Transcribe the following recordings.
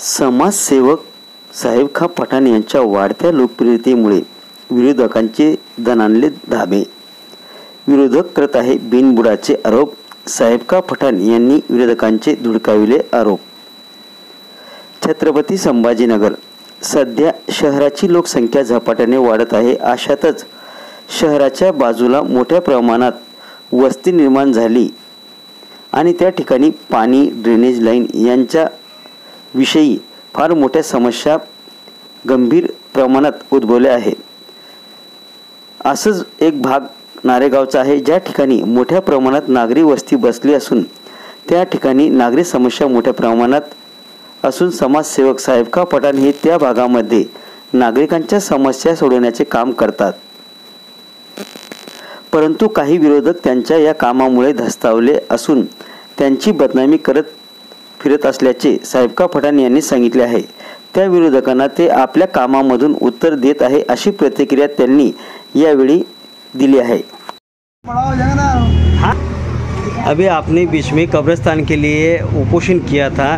समाजसेवक साहेबखां पठाण यांच्या वाढत्या लोकप्रियतेमुळे विरोधकांचे दणाणले धाबे. विरोधक करत आहे बिनबुडाचे आरोप. साहेबखां पठाण यांनी विरोधकांचे धुडकाविले आरोप. छत्रपती संभाजीनगर. सध्या शहराची लोकसंख्या झपाट्याने वाढत आहे. अशातच शहराच्या बाजूला मोठ्या प्रमाणात वस्ती निर्माण झाली आणि त्या ठिकाणी पाणी, ड्रेनेज लाईन यांच्या विषयी फार मोठ्या समस्या गंभीर प्रमाणात उद्भवल्या आहेत. असंच एक भाग नारेगावचा आहे, ज्या ठिकाणी मोठ्या प्रमाणात नागरी वस्ती बसली असून त्या ठिकाणी नागरी समस्या मोठ्या प्रमाणात असून समाजसेवक साहेबखां पठाण हे त्या भागामध्ये नागरिकांच्या समस्या सोडवण्याचे काम करतात. परंतु काही विरोधक त्यांच्या या कामामुळे धास्तावले असून त्यांची बदनामी करत फिरत असल्याचे साहेबखां पठाण यांनी सांगितले आहे. त्या विरोधकांना ते आपल्या कामामधून उत्तर देत आहे, अशी प्रतिक्रिया त्यांनी यावेळी दिली आहे. अभी आपने बीच में कब्रिस्तान के लिए उपोषण किया था,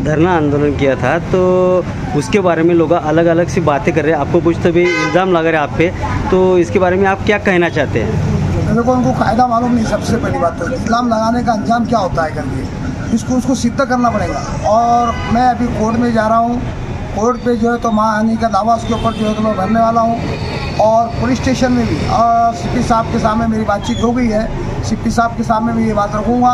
धरना आंदोलन किया था, तो उसके बारे में लोग अलग अलग सी बातें कर रहे हैं, आपको कुछ तो भी इल्ज़ाम लगा रहे हैं आप पे, तो इसके बारे में आप क्या कहना चाहते हैं? मेरे को उनको कायदा मालूम नहीं. सबसे पहली बात तो इल्ज़ाम लगाने का अंजाम क्या होता है करके उसको सिद्ध करना पड़ेगा. और मैं अभी कोर्ट में जा रहा हूँ. कोर्ट पे जो है तो मानहानि का दावा उसके ऊपर जो है तो मैं भरने वाला हूँ. और पुलिस स्टेशन में भी और सीपी साहब के सामने मेरी बातचीत हो गई है. सीपी साहब के सामने मैं ये बात रखूँगा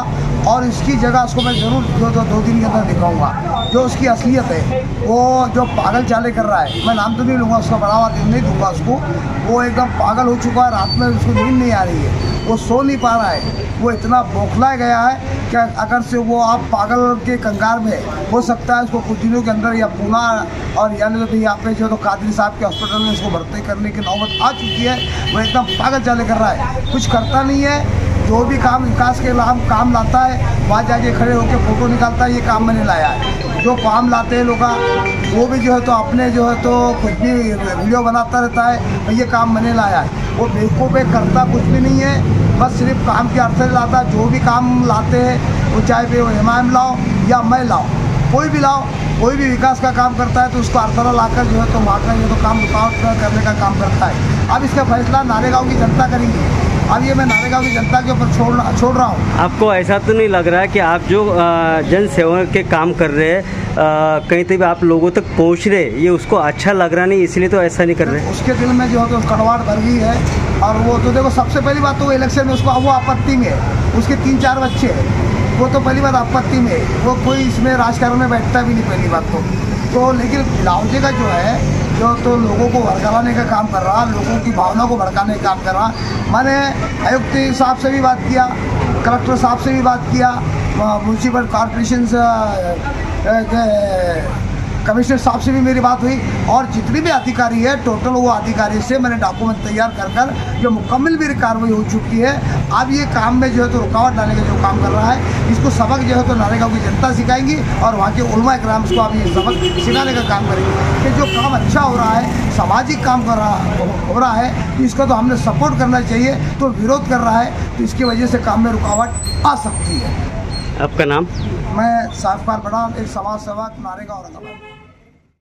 और इसकी जगह उसको मैं ज़रूर जो 2 दिन के अंदर दिखाऊँगा. जो उसकी असलियत है, वो जो पागल चाले कर रहा है, मैं नाम तो नहीं लूँगा, उसका बढ़ावा नहीं दूँगा उसको. वो एकदम पागल हो चुका है. रात में उसको नींद नहीं आ रही है, वो सो नहीं पा रहा है. वो इतना बौखलाया गया है कि अगर से वो आप पागल के कंगार में हो सकता है उसको कुछ दिनों के अंदर या पुणे और यानी तो यहाँ पे जो तो कादरी साहब के हॉस्पिटल में उसको भर्ती करने की नौबत आ चुकी है. वो एकदम पागल चाले कर रहा है, कुछ करता नहीं है. जो भी काम विकास के काम लाता है वहाँ जाके खड़े होकर फ़ोटो निकालता है, ये काम मैंने लाया है. जो काम लाते हैं लोग वो भी जो है तो अपने जो है तो कुछ भी वीडियो बनाता रहता है, ये काम मैंने लाया है. वो बेवकूफ़ करता कुछ भी नहीं है, बस सिर्फ काम के अर्थ से लाता. जो भी काम लाते हैं वो चाहे फिर इमाम लाओ या मैं लाओ, कोई भी लाओ, कोई भी विकास का काम करता है तो उसको अर्थरा लाकर जो है तो वहाँ का जो तो काम रुकावट करने का काम करता है. अब इसका फैसला नारेगांव की जनता करेंगी. अब ये मैं नारेगांव की जनता के ऊपर छोड़ रहा हूँ. आपको ऐसा तो नहीं लग रहा है कि आप जो जन सेवा के काम कर रहे हैं, कहीं तक आप लोगों तक पहुँच रहे, ये उसको अच्छा लग रहा नहीं, इसलिए तो ऐसा नहीं कर रहे? उसके दिल में जो है तो कड़वाहट भर गई है. और वो तो देखो, सबसे पहली बात तो वो इलेक्शन में उसको वो आपत्ति में है, उसके 3-4 बच्चे हैं, वो तो पहली बात आपत्ति में है. वो कोई इसमें राजकारण में बैठता भी नहीं पहली बात तो. लेकिन लावजे का जो है जो तो लोगों को भड़काने का काम कर रहा, लोगों की भावना को भड़काने का काम कर रहा. मैंने आयुक्त साहब से भी बात किया, कलेक्टर साहब से भी बात किया, म्यूनसिपल कॉर्पोरेशन कमिश्नर साहब से भी मेरी बात हुई. और जितनी भी अधिकारी है टोटल वो अधिकारी से मैंने डॉक्यूमेंट तैयार कर जो मुकम्मल भी कार्रवाई हो चुकी है. अब ये काम में जो है तो रुकावट डालने का जो काम कर रहा है, इसको सबक जो है तो नारेगांव की जनता सिखाएंगी और वहाँ के उलमा इकराम इसको अभी सबक सिखाने का काम करेंगे कि जो काम अच्छा हो रहा है, सामाजिक काम हो रहा है, इसका तो हमने सपोर्ट करना चाहिए. तो विरोध कर रहा है तो इसकी वजह से काम में रुकावट आ सकती है. आपका नाम? मैं साहेबखां पठाण, एक समाज सेवक, नारेगांव औरंगाबाद.